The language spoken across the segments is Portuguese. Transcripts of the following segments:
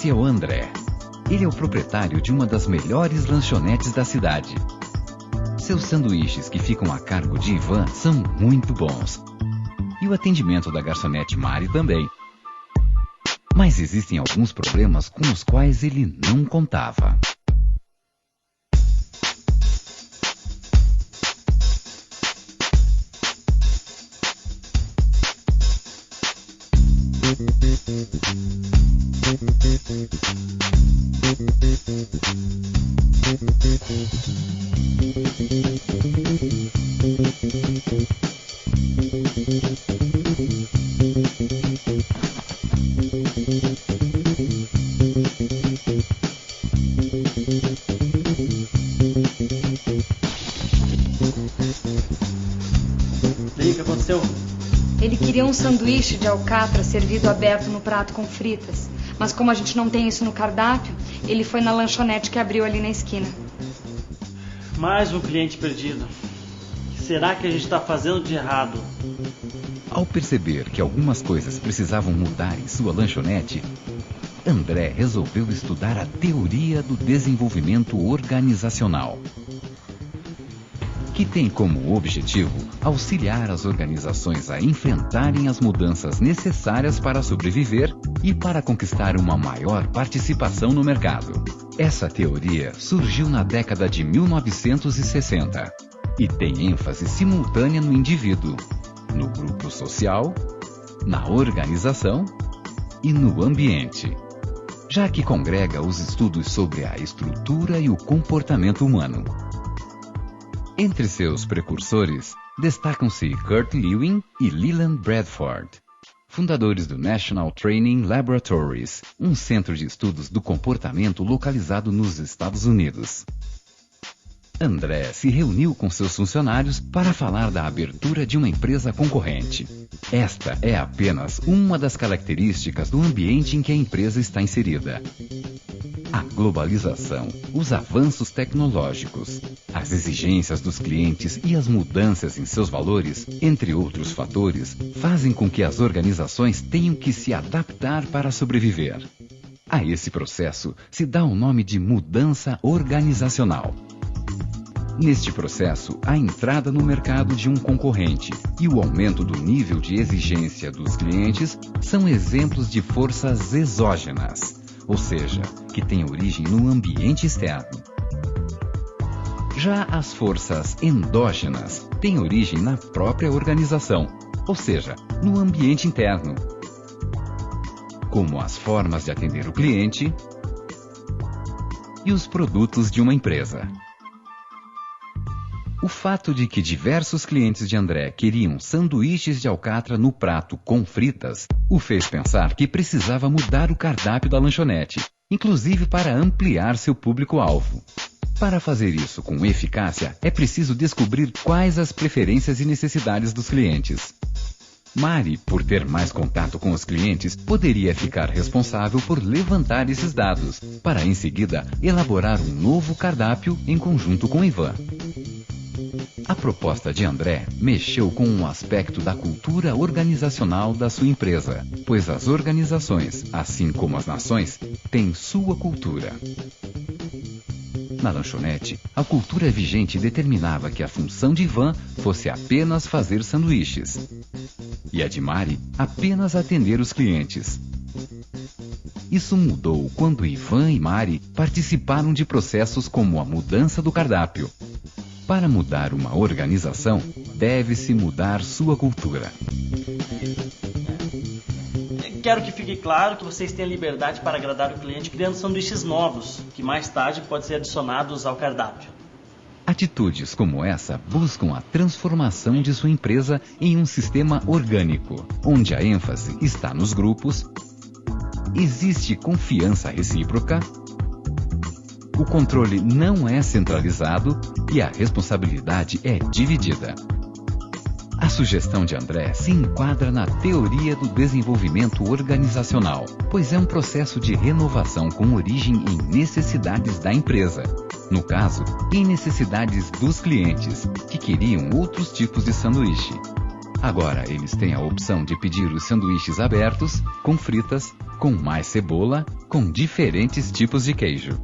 Esse é o André. Ele é o proprietário de uma das melhores lanchonetes da cidade. Seus sanduíches, que ficam a cargo de Ivan, são muito bons. E o atendimento da garçonete Mari também. Mas existem alguns problemas com os quais ele não contava. E aí, o que aconteceu? Ele queria um sanduíche de alcatra servido aberto no prato com fritas. Mas como a gente não tem isso no cardápio, ele foi na lanchonete que abriu ali na esquina. Mais um cliente perdido. O que será que a gente está fazendo de errado? Ao perceber que algumas coisas precisavam mudar em sua lanchonete, André resolveu estudar a teoria do desenvolvimento organizacional, que tem como objetivo auxiliar as organizações a enfrentarem as mudanças necessárias para sobreviver e para conquistar uma maior participação no mercado. Essa teoria surgiu na década de 1960 e tem ênfase simultânea no indivíduo, no grupo social, na organização e no ambiente, já que congrega os estudos sobre a estrutura e o comportamento humano. Entre seus precursores, destacam-se Kurt Lewin e Leland Bradford, fundadores do National Training Laboratories, um centro de estudos do comportamento localizado nos Estados Unidos. André se reuniu com seus funcionários para falar da abertura de uma empresa concorrente. Esta é apenas uma das características do ambiente em que a empresa está inserida. A globalização, os avanços tecnológicos, as exigências dos clientes e as mudanças em seus valores, entre outros fatores, fazem com que as organizações tenham que se adaptar para sobreviver. A esse processo se dá o nome de mudança organizacional. Neste processo, a entrada no mercado de um concorrente e o aumento do nível de exigência dos clientes são exemplos de forças exógenas, ou seja, que têm origem no ambiente externo. Já as forças endógenas têm origem na própria organização, ou seja, no ambiente interno, como as formas de atender o cliente e os produtos de uma empresa. O fato de que diversos clientes de André queriam sanduíches de alcatra no prato com fritas o fez pensar que precisava mudar o cardápio da lanchonete, inclusive para ampliar seu público-alvo. Para fazer isso com eficácia, é preciso descobrir quais as preferências e necessidades dos clientes. Mari, por ter mais contato com os clientes, poderia ficar responsável por levantar esses dados, para em seguida elaborar um novo cardápio em conjunto com Ivan. A proposta de André mexeu com um aspecto da cultura organizacional da sua empresa, pois as organizações, assim como as nações, têm sua cultura. Na lanchonete, a cultura vigente determinava que a função de Ivan fosse apenas fazer sanduíches, e a de Mari apenas atender os clientes. Isso mudou quando Ivan e Mari participaram de processos como a mudança do cardápio. Para mudar uma organização, deve-se mudar sua cultura. Quero que fique claro que vocês têm a liberdade para agradar o cliente criando sanduíches novos, que mais tarde podem ser adicionados ao cardápio. Atitudes como essa buscam a transformação de sua empresa em um sistema orgânico, onde a ênfase está nos grupos, existe confiança recíproca, o controle não é centralizado e a responsabilidade é dividida. A sugestão de André se enquadra na teoria do desenvolvimento organizacional, pois é um processo de renovação com origem em necessidades da empresa. No caso, em necessidades dos clientes, que queriam outros tipos de sanduíche. Agora eles têm a opção de pedir os sanduíches abertos, com fritas com mais cebola, com diferentes tipos de queijo.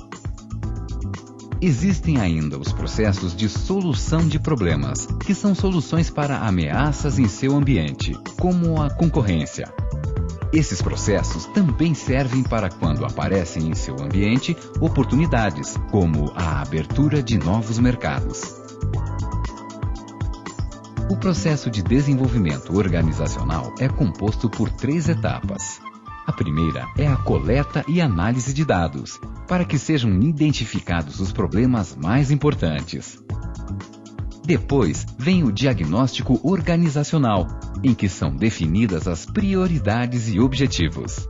Existem ainda os processos de solução de problemas, que são soluções para ameaças em seu ambiente, como a concorrência. Esses processos também servem para quando aparecem em seu ambiente oportunidades, como a abertura de novos mercados. O processo de desenvolvimento organizacional é composto por 3 etapas. A primeira é a coleta e análise de dados, para que sejam identificados os problemas mais importantes. Depois vem o diagnóstico organizacional, em que são definidas as prioridades e objetivos.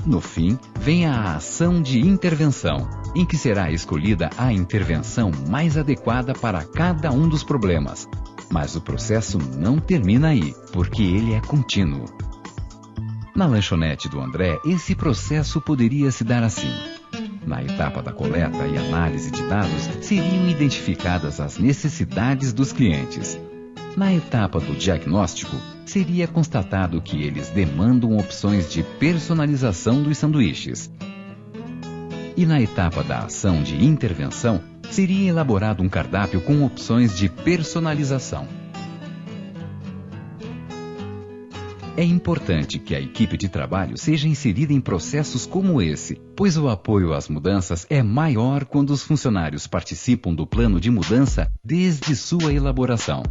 No fim, vem a ação de intervenção, em que será escolhida a intervenção mais adequada para cada um dos problemas. Mas o processo não termina aí, porque ele é contínuo. Na lanchonete do André, esse processo poderia se dar assim. Na etapa da coleta e análise de dados, seriam identificadas as necessidades dos clientes. Na etapa do diagnóstico, seria constatado que eles demandam opções de personalização dos sanduíches. E na etapa da ação de intervenção, seria elaborado um cardápio com opções de personalização. É importante que a equipe de trabalho seja inserida em processos como esse, pois o apoio às mudanças é maior quando os funcionários participam do plano de mudança desde sua elaboração.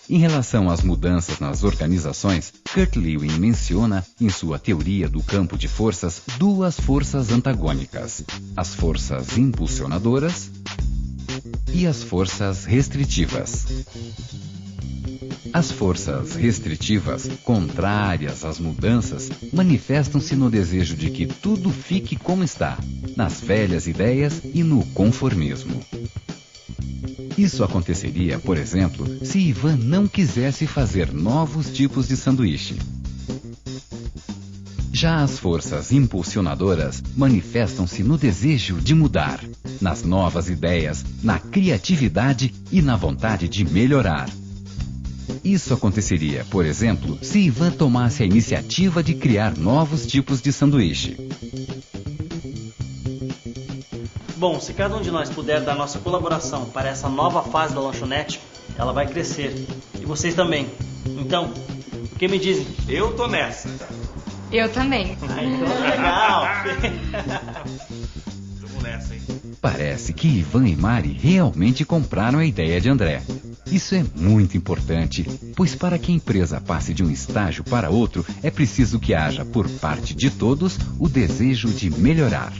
Em relação às mudanças nas organizações, Kurt Lewin menciona, em sua teoria do campo de forças, 2 forças antagônicas: as forças impulsionadoras e as forças restritivas. As forças restritivas, contrárias às mudanças, manifestam-se no desejo de que tudo fique como está, nas velhas ideias e no conformismo. Isso aconteceria, por exemplo, se Ivan não quisesse fazer novos tipos de sanduíche. Já as forças impulsionadoras manifestam-se no desejo de mudar, nas novas ideias, na criatividade e na vontade de melhorar. Isso aconteceria, por exemplo, se Ivan tomasse a iniciativa de criar novos tipos de sanduíche. Bom, se cada um de nós puder dar nossa colaboração para essa nova fase da lanchonete, ela vai crescer. E vocês também. Então, o que me dizem? Eu tô nessa. Eu também. Então, legal. Tamo nessa, hein? Parece que Ivan e Mari realmente compraram a ideia de André. Isso é muito importante, pois para que a empresa passe de um estágio para outro, é preciso que haja, por parte de todos, o desejo de melhorar.